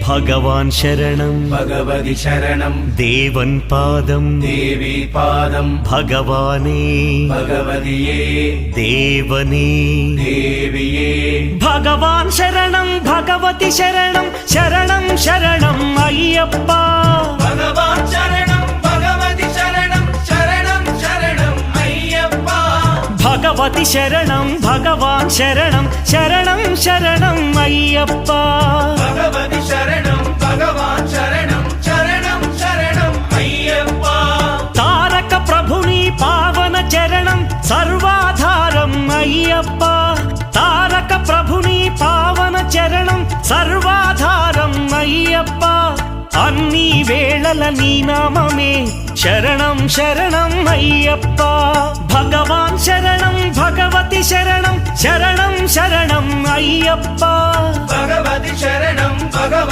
ഭഗവാൻ ശരണം ഭഗവതി ശരണം ദേവൻ പാദം ദേവി പാദം ഭഗവാനേ ഭഗവതിയേ ദേവനേ ദേവിയേ ഭഗവാൻ ശരണം ഭഗവതി ശരണം ശരണം ശരണം അയ്യപ്പ ഭഗവാൻ ശരണം ഭഗവതി ശരണം ശരണം ശരണം അയ്യപ്പ ഭഗവതി ശരണം ഭഗവാൻ ശരണം ശരണം ശരണം അയ്യപ്പ ഭഗവതി ശരണം ഭഗവാൻ ശരണം ശരണം ശരണം അയ്യപ്പ താരക ప్రభుని పావన చరణం సర్వాధారం అయ్యప్ప తారక ప్రభుని పావన చరణం సర్వాధారం అయ్యప్ప అన్ని వేళల నీ నామమే శరణం శరణం అయ్యప్ప భగవాన్ శరణం భగవతి శరణం శరణం శరణం అయ్యప్ప భగవతి శరణం భగవాన్